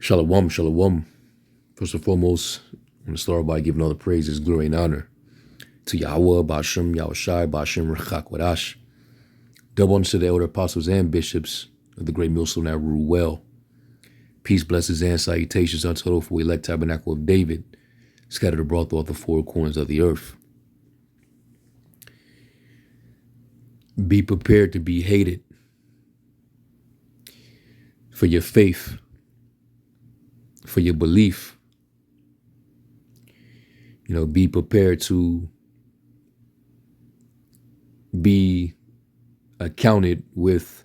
Shalom, shalom. First and foremost, I'm going to start by giving all the praises, glory, and honor to Yahweh, Bashem, Yahushai, Bashem, Rechak, Wadash. Double honor to the elder apostles and bishops of the great millstone that rule well. Peace, blessings, and salutations unto the hopeful elect tabernacle of David, scattered abroad throughout the four corners of the earth. Be prepared to be hated for your faith, for your belief. Be prepared to be accounted with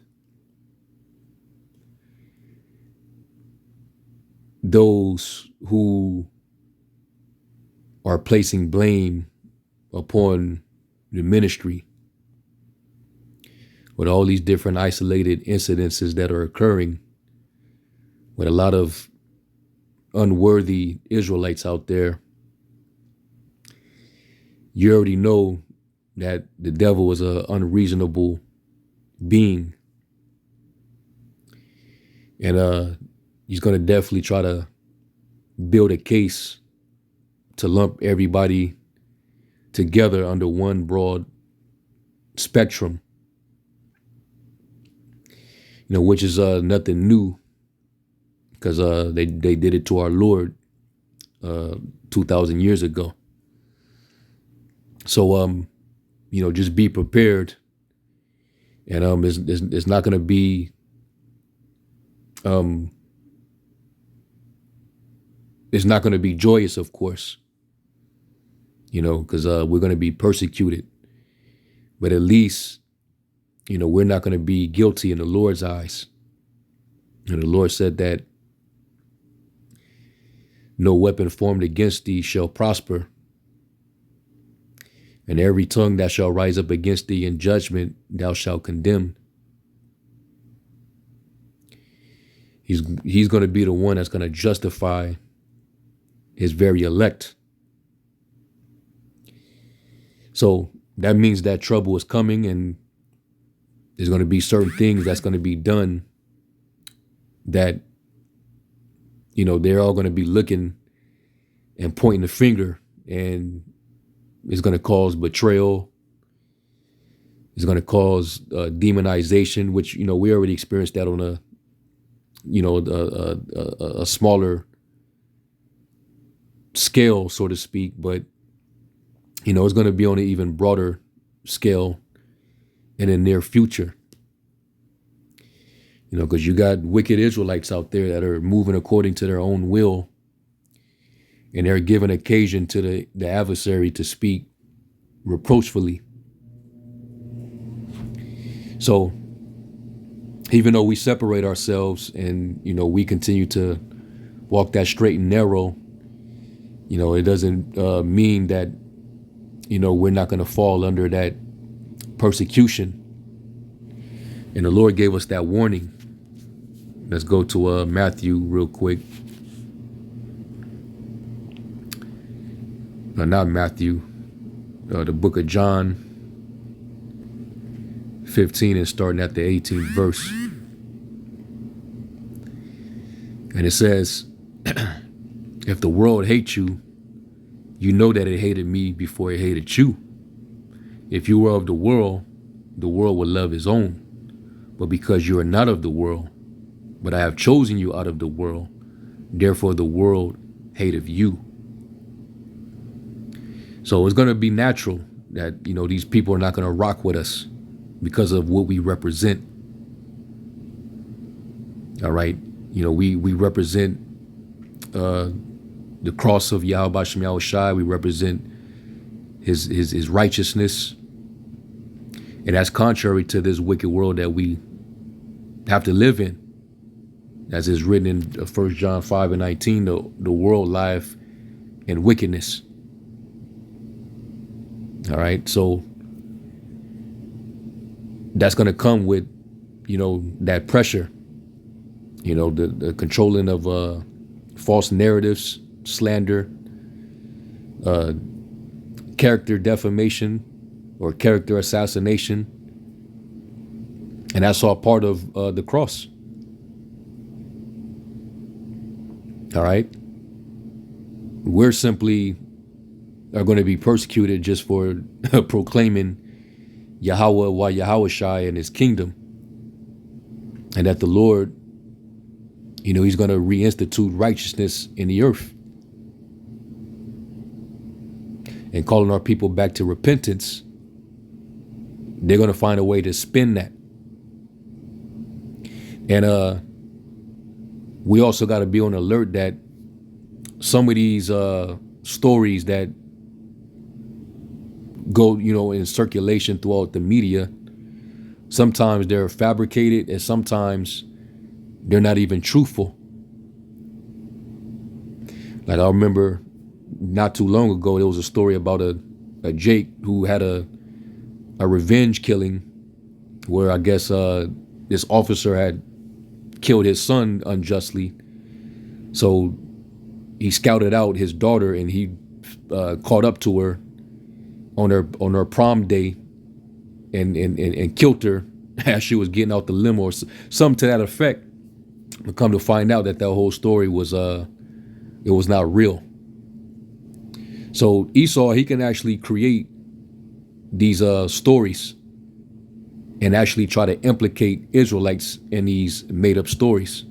those who are placing blame upon the ministry, with all these different isolated incidences that are occurring, with a lot of unworthy Israelites out there. You already know that the devil is an unreasonable being. And he's going to definitely try to build a case to lump everybody together under one broad spectrum, which is nothing new, because they did it to our Lord 2,000 years ago. So, just be prepared. And it's not going to be it's not going to be joyous, of course, because we're going to be persecuted. But at least, we're not going to be guilty in the Lord's eyes. And the Lord said that no weapon formed against thee shall prosper, and every tongue that shall rise up against thee in judgment thou shalt condemn. He's going to be the one that's going to justify his very elect. So that means that trouble is coming, and there's going to be certain things that's going to be done that, they're all going to be looking and pointing the finger, and it's going to cause betrayal. It's going to cause demonization, which, we already experienced that on a smaller scale, so to speak. But, it's going to be on an even broader scale in the near future. Because you got wicked Israelites out there that are moving according to their own will, and they're giving occasion to the adversary to speak reproachfully. So even though we separate ourselves and, we continue to walk that straight and narrow, it doesn't mean that, we're not going to fall under that persecution. And the Lord gave us that warning. Let's go to Matthew real quick. Not Matthew, the book of John 15, and starting at the 18th verse. And it says, if the world hates you, you know that it hated me before it hated you. If you were of the world would love his own. But because you are not of the world, but I have chosen you out of the world, therefore the world hateth you. So it's going to be natural that, these people are not going to rock with us because of what we represent. All right. We represent the cross of Yahweh Bashem Yahushai. We represent his righteousness. And that's contrary to this wicked world that we have to live in. As is written in 1 John 5 and 19, the world lieth in wickedness. All right. So that's going to come with, that pressure, the controlling of false narratives, slander, character defamation or character assassination. And that's all part of the cross. All right. We're simply are going to be persecuted just for proclaiming Yahweh wa Yahushai and his kingdom. And that the Lord, he's going to reinstitute righteousness in the earth. And calling our people back to repentance, they're going to find a way to spin that. And we also got to be on alert that some of these stories that go, in circulation throughout the media, sometimes they're fabricated and sometimes they're not even truthful. Like I remember not too long ago, there was a story about a Jake who had a revenge killing where I guess this officer had killed his son unjustly. So he scouted out his daughter and he caught up to her on her prom day and killed her as she was getting out the limo or something to that effect. But come to find out that whole story was it was not real. So Esau, he can actually create these stories and actually try to implicate Israelites in these made up stories.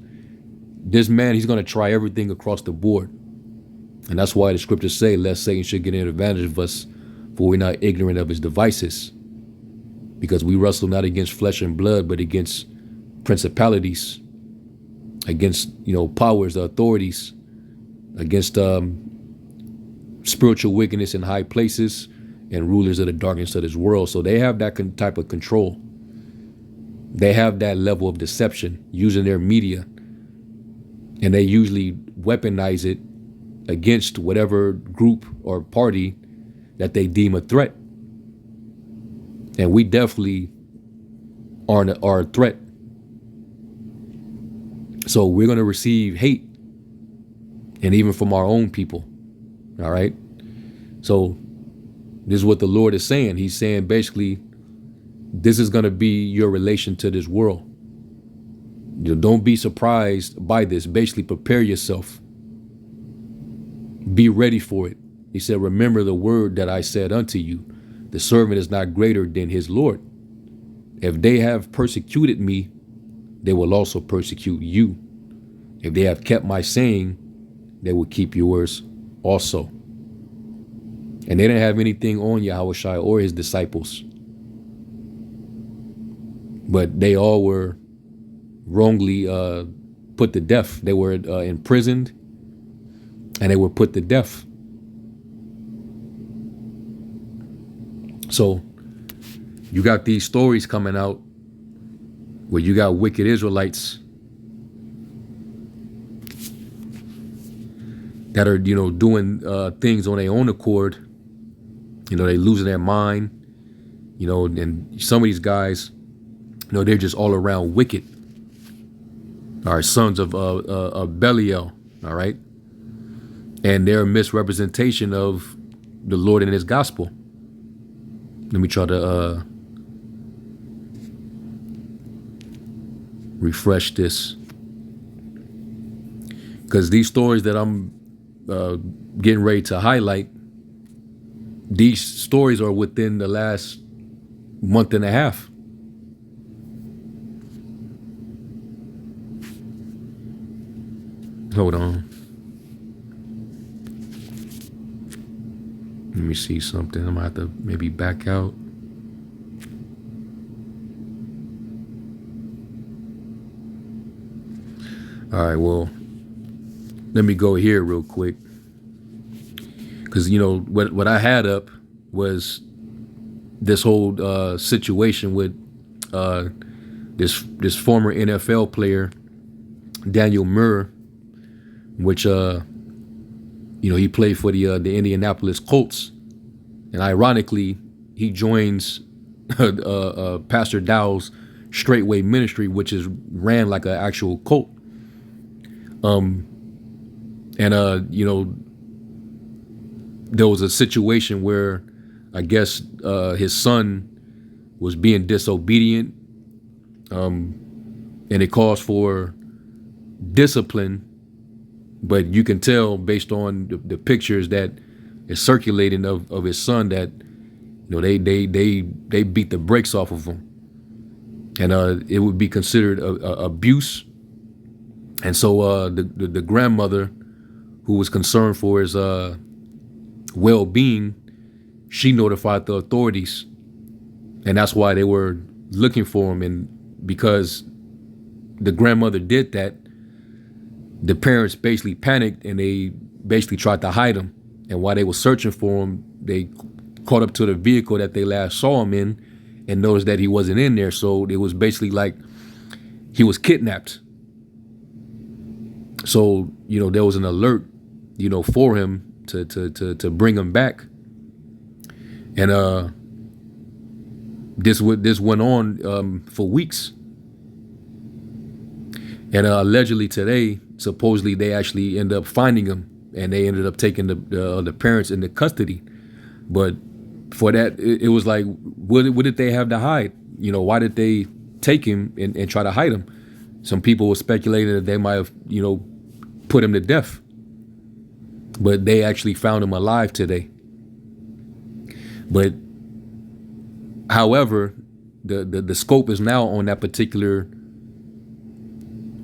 This man, he's going to try everything across the board. And that's why the scriptures say, lest Satan should get an advantage of us, for we're not ignorant of his devices. Because we wrestle not against flesh and blood, but against principalities, against, powers, the authorities, against spiritual wickedness in high places and rulers of the darkness of this world. So they have that type of control. They have that level of deception using their media. And they usually weaponize it against whatever group or party that they deem a threat. And we definitely are a threat. So we're going to receive hate, and even from our own people. All right. So this is what the Lord is saying. He's saying basically, this is going to be your relation to this world. Don't be surprised by this. Basically, prepare yourself. Be ready for it. He said, remember the word that I said unto you. The servant is not greater than his Lord. If they have persecuted me, they will also persecute you. If they have kept my saying, they will keep yours also. And they didn't have anything on Yahushua or his disciples. But they all were wrongly put to death. They were imprisoned and they were put to death. So you got these stories coming out where you got wicked Israelites that are, doing things on their own accord. They losing their mind, and some of these guys, they're just all around wicked. All right, sons of Belial, all right? And they're a misrepresentation of the Lord and his gospel. Let me try to refresh this. Because these stories that I'm getting ready to highlight, these stories are within the last month and a half. Hold on. Let me see something. I'm gonna have to maybe back out. All right, well, let me go here real quick. Because, what I had up was this whole situation with this former NFL player, Daniel Murr, which, he played for the Indianapolis Colts. And ironically, he joins Pastor Dow's Straightway Ministry, which is ran like an actual cult. There was a situation where I guess his son was being disobedient, and it calls for discipline But you can tell based on the pictures that is circulating of his son that they beat the brakes off of him, and it would be considered abuse. And so the grandmother, who was concerned for his well-being, she notified the authorities, and that's why they were looking for him. And because the grandmother did that, the parents basically panicked and they basically tried to hide him. And while they were searching for him, they caught up to the vehicle that they last saw him in and noticed that he wasn't in there. So it was basically like he was kidnapped. So, there was an alert, for him to bring him back. And this went on for weeks. And allegedly today, supposedly they actually end up finding him, and they ended up taking the parents into custody. But for that, it was like, what did they have to hide? Why did they take him and try to hide him? Some people were speculating that they might have, put him to death. But they actually found him alive today. But however, the scope is now on that particular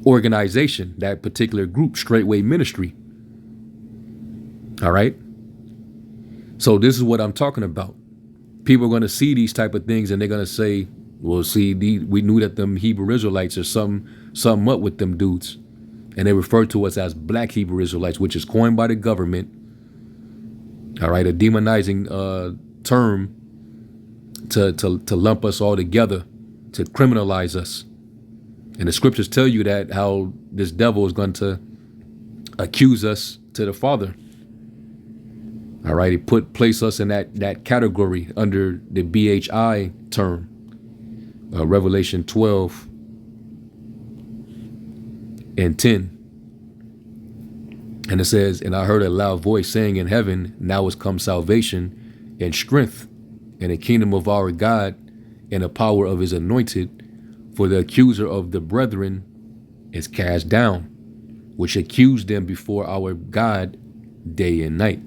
organization, that particular group, Straightway Ministry. All right. So this is what I'm talking about. People are going to see these type of things and they're going to say, well, see, we knew that them Hebrew Israelites or something up with them dudes. And they refer to us as Black Hebrew Israelites, which is coined by the government. All right. A demonizing term to lump us all together, to criminalize us. And the scriptures tell you that how this devil is going to accuse us to the Father. All right, he place us in that category under the BHI term, Revelation 12 and 10. And it says, and I heard a loud voice saying in heaven, now is come salvation and strength and the kingdom of our God and the power of his anointed. For the accuser of the brethren is cast down, which accused them before our God day and night.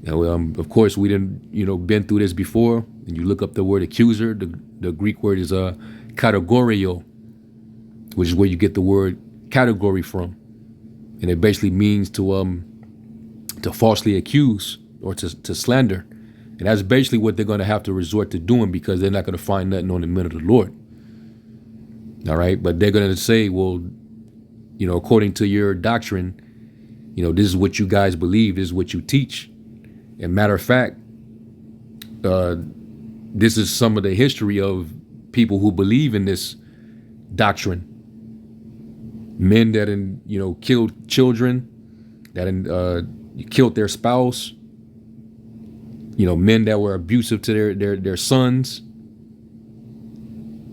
Now, of course, we didn't, been through this before. And you look up the word accuser. The Greek word is kategorio, which is where you get the word category from, and it basically means to falsely accuse or to slander. And that's basically what they're going to have to resort to doing, because they're not going to find nothing on the men of the Lord. All right. But they're going to say, well, according to your doctrine, this is what you guys believe. This is what you teach. And matter of fact, this is some of the history of people who believe in this doctrine. Men that, killed children, that killed their spouse, men that were abusive to their sons.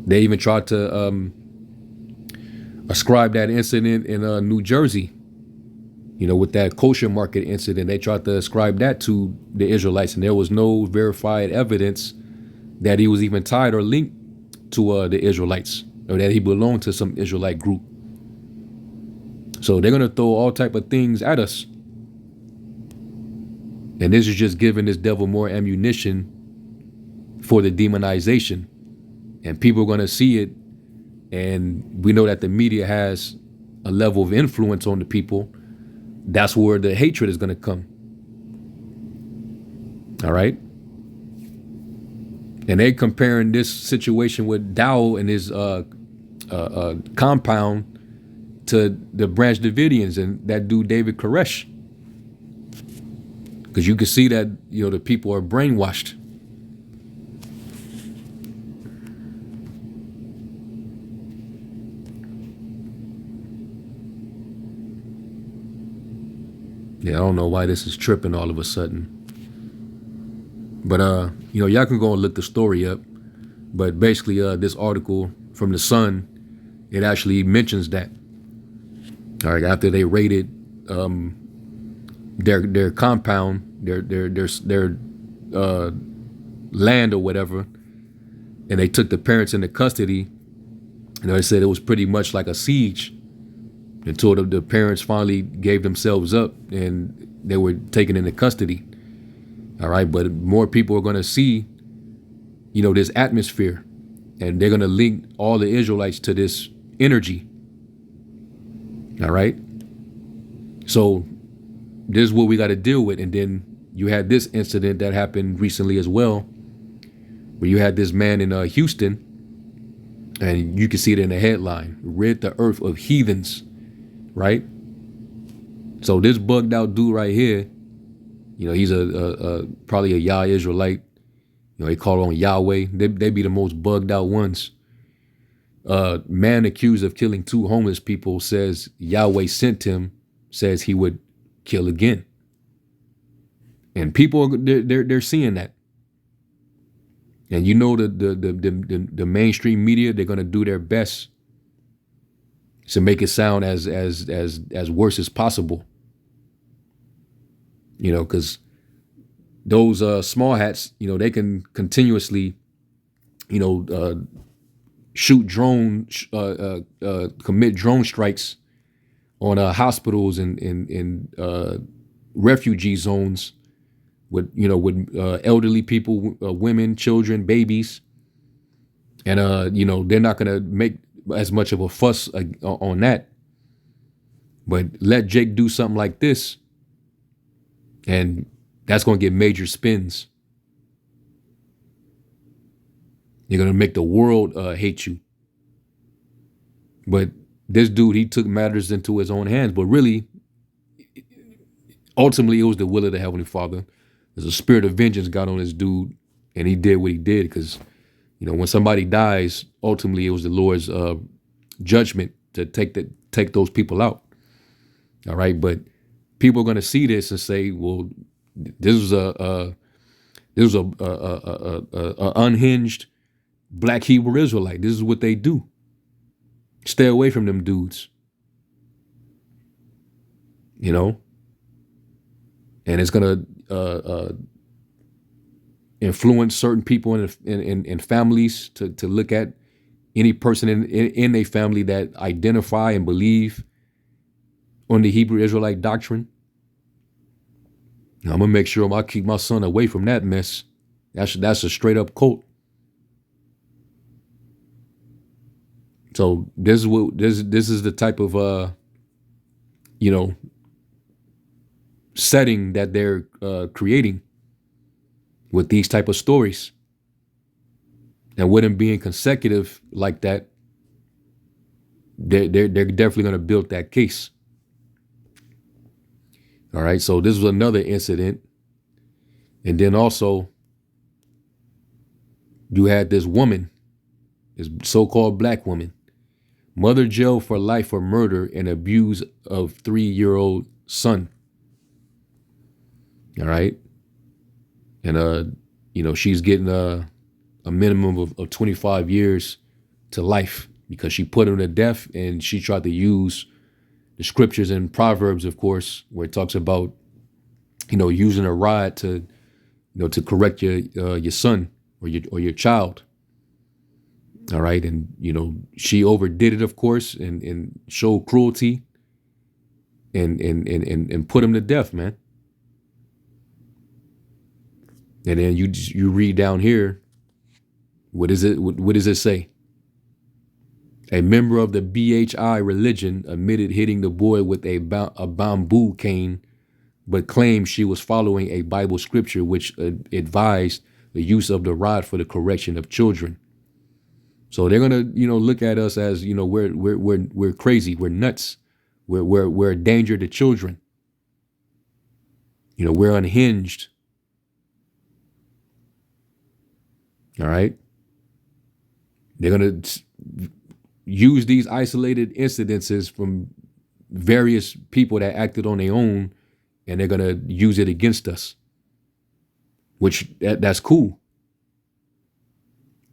They even tried to ascribe that incident in New Jersey, with that kosher market incident. They tried to ascribe that to the Israelites, and there was no verified evidence that he was even tied or linked to the Israelites, or that he belonged to some Israelite group. So they're going to throw all type of things at us. And this is just giving this devil more ammunition for the demonization. And people are going to see it. And we know that the media has a level of influence on the people. That's where the hatred is going to come. All right. And they comparing this situation with Dow and his compound to the Branch Davidians and that dude David Koresh. Because you can see that, the people are brainwashed. Yeah, I don't know why this is tripping all of a sudden. But, y'all can go and look the story up. But basically, this article from The Sun, it actually mentions that. All right, after they raided their compound, their land or whatever, and they took the parents into custody, they said it was pretty much like a siege. until the parents finally gave themselves up and they were taken into custody. All right. But more people are going to see, this atmosphere, and they're going to link all the Israelites to this energy. All right. So this is what we got to deal with. And then you had this incident that happened recently as well, where you had this man in Houston, and you can see it in the headline: rid the earth of heathens. Right. So this bugged out dude right here, he's a probably a Yah Israelite. They call on Yahweh. They be the most bugged out ones. Man accused of killing 2 homeless people says Yahweh sent him, says he would kill again. And people, they're seeing that. And the mainstream media, they're gonna do their best to make it sound as worse as possible. Because those small hats, they can continuously, shoot drone, commit drone strikes on hospitals and refugee zones with elderly people, women, children, babies, and they're not gonna make as much of a fuss on that. But let Jake do something like this, and that's gonna get major spins. You're gonna make the world hate you. But this dude, he took matters into his own hands. But really, ultimately, it was the will of the Heavenly Father. There's a spirit of vengeance got on this dude, and he did what he did. Because, when somebody dies, ultimately, it was the Lord's judgment to take those people out. All right, but people are gonna see this and say, "Well, this was a unhinged Black Hebrew Israelite. This is what they do. Stay away from them dudes." And it's gonna influence certain people in families to look at any person in a family that identify and believe on the Hebrew Israelite doctrine. I'm gonna make sure I keep my son away from that mess. That's a straight up cult. So this is the type of setting that they're creating with these type of stories. And with them being consecutive like that, they're definitely going to build that case. All right, so this was another incident. And then also, you had this woman, this so-called black woman, mother jailed for life for murder and abuse of 3-year-old son. All right. And, she's getting a minimum of 25 years to life because she put him to death, and she tried to use the scriptures in Proverbs, of course, where it talks about, using a rod to correct your son or your child. All right. And, she overdid it, of course, and showed cruelty and put him to death, man. And then you read down here, what does it say? A member of the BHI religion admitted hitting the boy with a bamboo cane, but claimed she was following a Bible scripture which advised the use of the rod for the correction of children. So they're gonna, look at us as, we're crazy, we're nuts, we're a danger to children. We're unhinged. All right. They're going to use these isolated incidences from various people that acted on their own, and they're going to use it against us, which that's cool.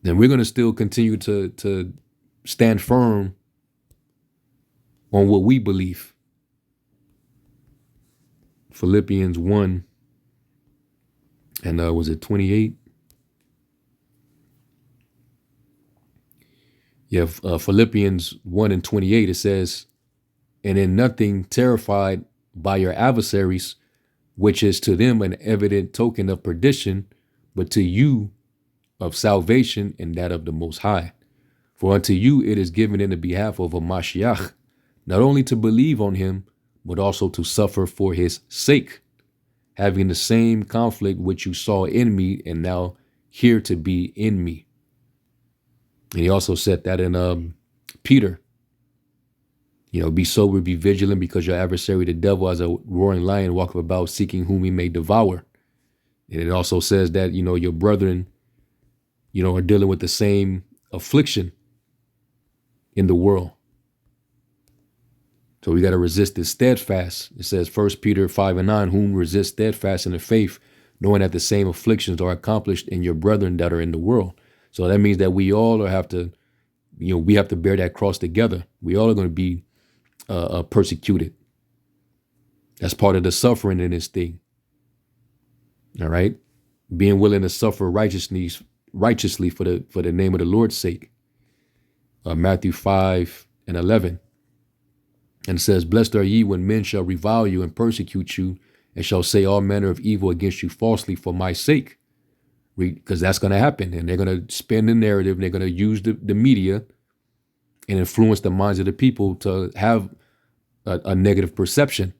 Then we're going to still continue to stand firm on what we believe. Philippians 1 and was it 28? Yeah, Philippians 1 and 28, it says, and in nothing terrified by your adversaries, which is to them an evident token of perdition, but to you of salvation and that of the Most High. For unto you it is given in the behalf of a Mashiach, not only to believe on him, but also to suffer for his sake, having the same conflict which you saw in me and now here to be in me. And he also said that in Peter, be sober, be vigilant, because your adversary, the devil, as a roaring lion, walketh about seeking whom he may devour. And it also says that, your brethren, are dealing with the same affliction in the world. So we got to resist it steadfast. It says 1 Peter 5:9, whom resist steadfast in the faith, knowing that the same afflictions are accomplished in your brethren that are in the world. So that means that we all have to, we have to bear that cross together. We all are going to be persecuted. That's part of the suffering in this thing. All right. Being willing to suffer righteously for the name of the Lord's sake. Matthew 5:11. And it says, blessed are ye when men shall revile you and persecute you and shall say all manner of evil against you falsely for my sake. Because that's going to happen. And they're going to spin the narrative. And they're going to use the media and influence the minds of the people to have a negative perception.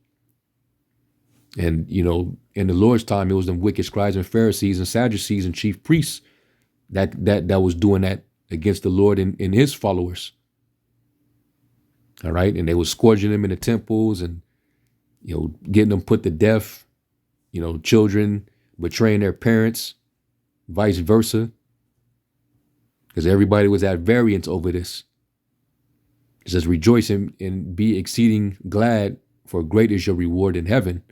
And, in the Lord's time, it was the wicked scribes and Pharisees and Sadducees and chief priests that was doing that against the Lord and his followers. All right. And they were scourging them in the temples and, getting them put to death, children betraying their parents, vice versa, because everybody was at variance over this. It says, rejoice and be exceeding glad, for great is your reward in heaven,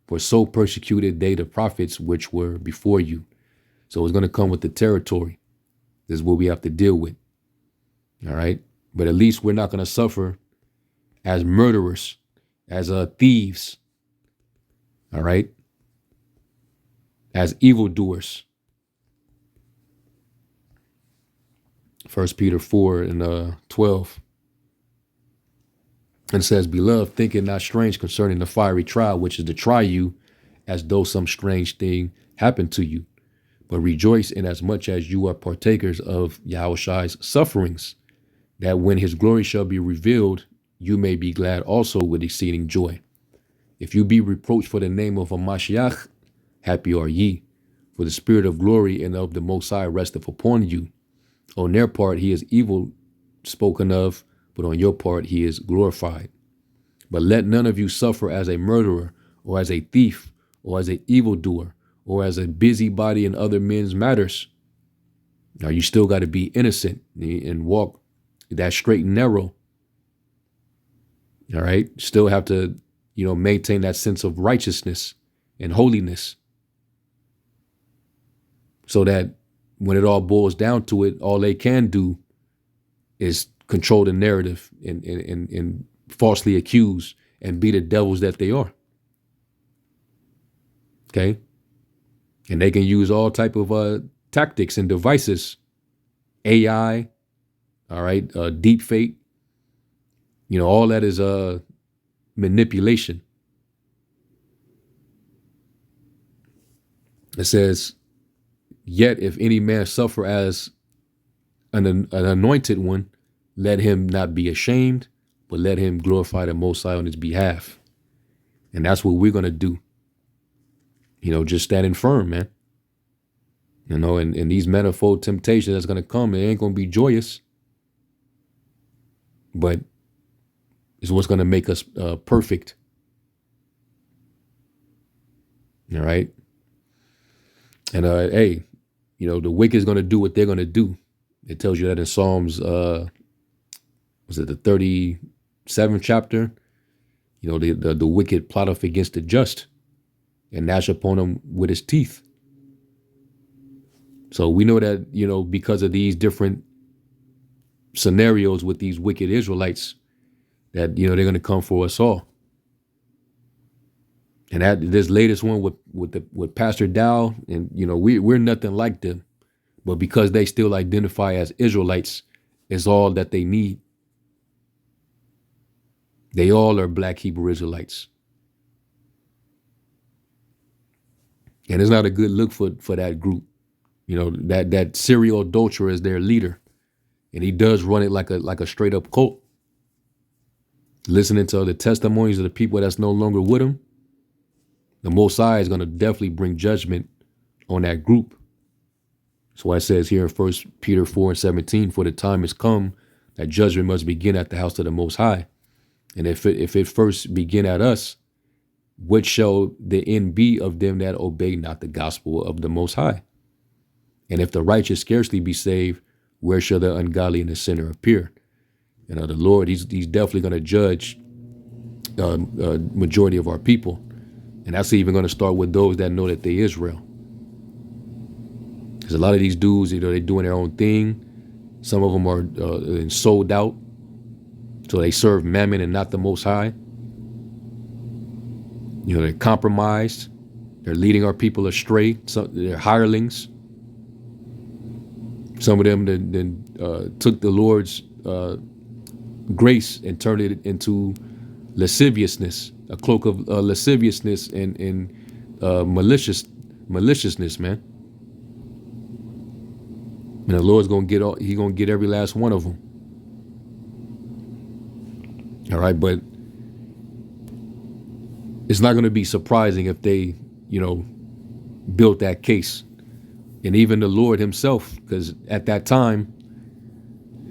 for so persecuted they the prophets which were before you. So it's going to come with the territory. This is what we have to deal with. All right. But at least we're not going to suffer as murderers, as thieves. All right. As evildoers. 1 Peter 4:12. And it says, beloved, think it not strange concerning the fiery trial, which is to try you as though some strange thing happened to you. But rejoice in as much as you are partakers of Yahushua's sufferings, that when his glory shall be revealed, you may be glad also with exceeding joy. If you be reproached for the name of a Mashiach, happy are ye, for the spirit of glory and of the Most High resteth upon you. On their part he is evil spoken of, but on your part he is glorified. But let none of you suffer as a murderer, or as a thief, or as an evildoer, or as a busybody in other men's matters. Now you still got to be innocent and walk that straight and narrow. All right. Still have to, maintain that sense of righteousness and holiness. So that when it all boils down to it, all they can do is control the narrative and falsely accuse and be the devils that they are. Okay. And they can use all type of tactics and devices, AI, all right, deep fake, all that is manipulation. It says, yet if any man suffer as an anointed one, let him not be ashamed, but let him glorify the Most High on his behalf. And that's what we're going to do. Just standing firm, man. And these manifold temptations that's going to come, it ain't going to be joyous. But it's what's going to make us perfect. All right. And hey, the wicked is going to do what they're going to do. It tells you that in Psalms, was it the 37th chapter? The wicked plotteth against the just and gnash upon him with his teeth. So we know that, because of these different scenarios with these wicked Israelites, that, they're going to come for us all. And that this latest one with Pastor Dow, and, we're nothing like them. But because they still identify as Israelites, is all that they need. They all are black Hebrew Israelites. And it's not a good look for that group. You know, that serial adulterer is their leader. And he does run it like a straight up cult. Listening to the testimonies of the people that's no longer with him, the Most High is going to definitely bring judgment on that group. That's why it says here in 1 Peter 4:17, for the time has come that judgment must begin at the house of the Most High. And if it first begin at us, what shall the end be of them that obey not the gospel of the Most High? And if the righteous scarcely be saved, where shall the ungodly and the sinner appear? You know, the Lord, he's definitely going to judge majority of our people. And that's even going to start with those that know that they Israel. Because a lot of these dudes, you know, they're doing their own thing. Some of them are sold out. So they serve Mammon and not the Most High. You know, they're compromised. They're leading our people astray. They're hirelings. Some of them then took the Lord's grace and turned it into lasciviousness, a cloak of lasciviousness and maliciousness, man. And the Lord's he's gonna get every last one of them. All right, but it's not going to be surprising if they, you know, built that case. And even the Lord himself, because at that time,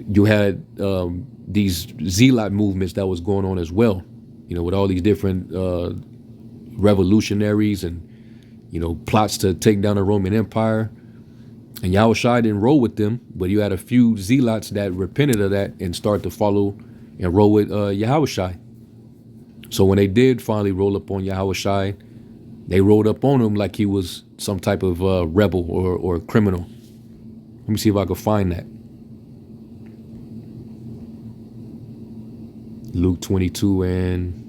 you had these zealot movements that was going on as well, you know, with all these different revolutionaries and, you know, plots to take down the Roman Empire. And Yahushua didn't roll with them, but you had a few zealots that repented of that and started to follow and roll with Yahushua. So when they did finally roll up on Yahushua, they rolled up on him like he was some type of rebel or criminal. Let me see if I can find that. Luke 22 and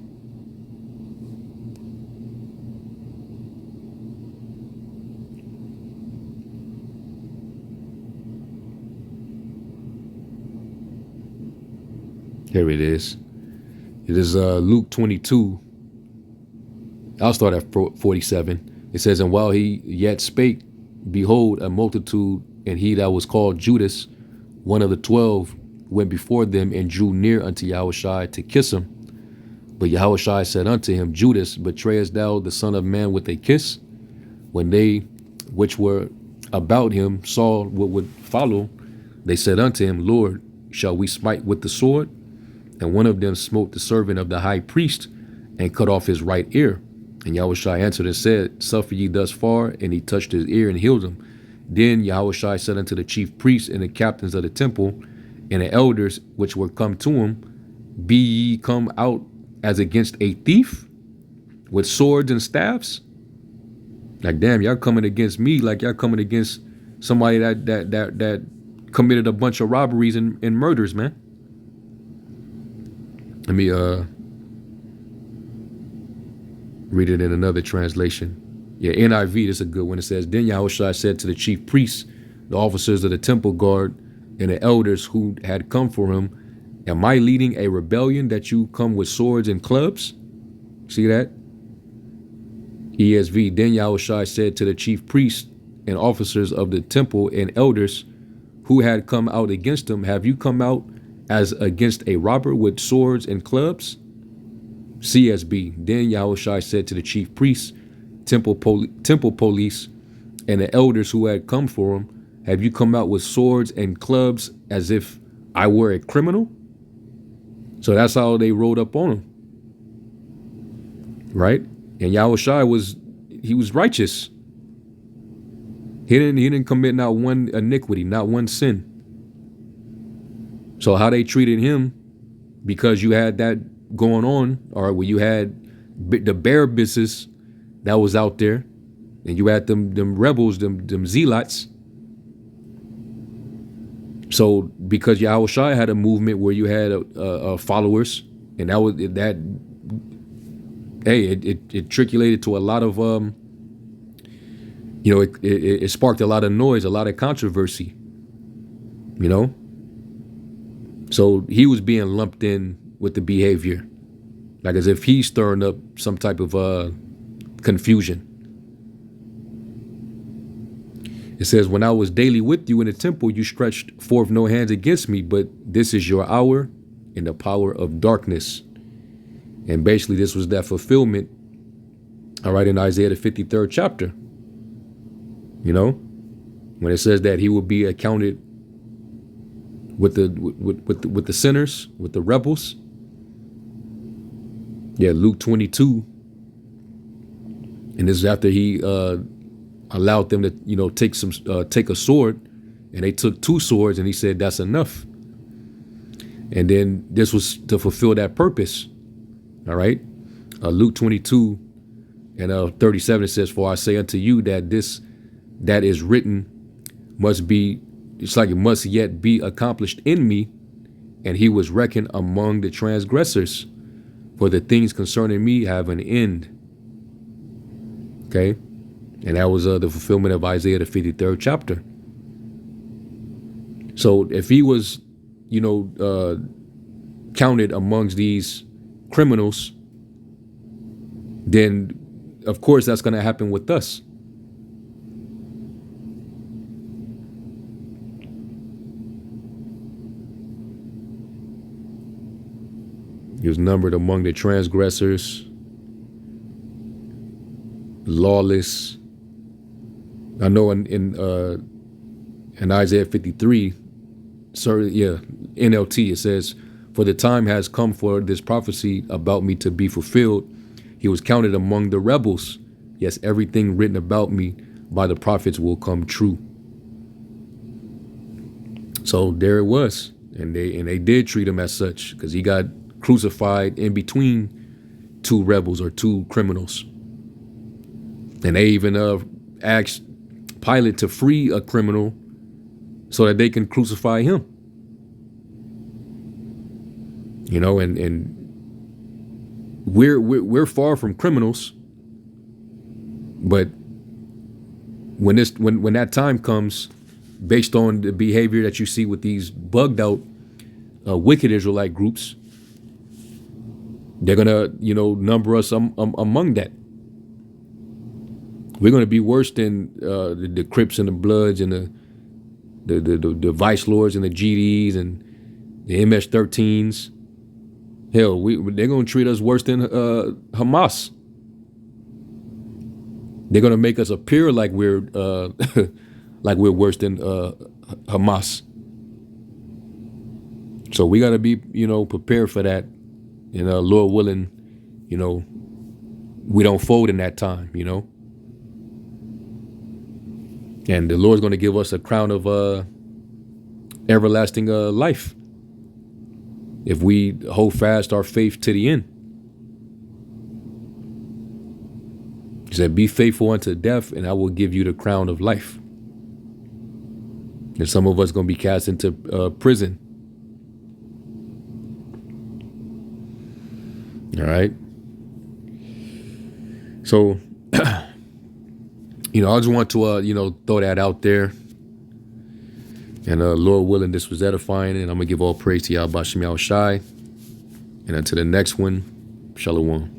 here it is. It is Luke 22. I'll start at 47. It says, and while he yet spake, behold, a multitude, and he that was called Judas, one of the 12, went before them and drew near unto Yahushua to kiss him. But Yahushua said unto him, Judas, betrayest thou the Son of Man with a kiss? When they which were about him saw what would follow, they said unto him, Lord, shall we smite with the sword? And one of them smote the servant of the high priest and cut off his right ear. And Yahushua answered and said, suffer ye thus far? And he touched his ear and healed him. Then Yahushua said unto the chief priests and the captains of the temple and the elders which were come to him, be ye come out as against a thief with swords and staffs? Like, damn, y'all coming against me like y'all coming against somebody that committed a bunch of robberies and murders, man. Let me read it in another translation. Yeah, NIV, this is a good one. It says, then Yahushua said to the chief priests, the officers of the temple guard, and the elders who had come for him, am I leading a rebellion that you come with swords and clubs? See that? ESV, then Yahushua said to the chief priests and officers of the temple and elders who had come out against him, have you come out as against a robber with swords and clubs? CSB, then Yahushua said to the chief priests, temple police, and the elders who had come for him, have you come out with swords and clubs as if I were a criminal? So that's how they rolled up on him, right? And Yahushua was righteous. He didn't commit not one iniquity, not one sin. So how they treated him, because you had that going on, or where you had the bear business that was out there, and you had them rebels, them zealots. So because Yahushua had a movement where you had followers, and that was that. Hey, it triculated to a lot of it sparked a lot of noise, a lot of controversy. You know. So he was being lumped in with the behavior. like as if he's stirring up some type of confusion. It says, when I was daily with you in the temple, you stretched forth no hands against me, but this is your hour in the power of darkness. And basically this was that fulfillment, all right, in Isaiah the 53rd chapter. You know, when it says that he will be accounted with the sinners, with the rebels. Yeah, Luke 22. And this is after he allowed them to, take a sword, and they took 2 swords, and he said, that's enough. And then this was to fulfill that purpose. All right. Luke 22 and 37, it says, for I say unto you that this that is written must be, it's like it must yet be accomplished in me. And he was reckoned among the transgressors, for the things concerning me have an end. Okay. And that was the fulfillment of Isaiah the 53rd chapter. So if he was, counted amongst these criminals, then of course that's going to happen with us. He was numbered among the transgressors, lawless. I know in Isaiah 53, NLT, it says, for the time has come for this prophecy about me to be fulfilled. He was counted among the rebels. Yes, everything written about me by the prophets will come true. So there it was. And they did treat him as such, because he got crucified in between 2 rebels or 2 criminals. And they even asked Pilate to free a criminal so that they can crucify him. And we're far from criminals, but when that time comes, based on the behavior that you see with these bugged out wicked Israelite groups, they're gonna number us among that. We're gonna be worse than the Crips and the Bloods and the Vice Lords and the GDs and the MS-13s. Hell, they're going to treat us worse than Hamas. They're going to make us appear like we're like we're worse than Hamas. So we got to be, prepared for that. And Lord willing, we don't fold in that time, And the Lord's going to give us a crown of everlasting life if we hold fast our faith to the end. He said, be faithful unto death, and I will give you the crown of life. And some of us going to be cast into prison. All right. So, I just want to, throw that out there. And Lord willing, this was edifying, and I'm going to give all praise to Yahweh Shem Yahushai. And until the next one, Shalom.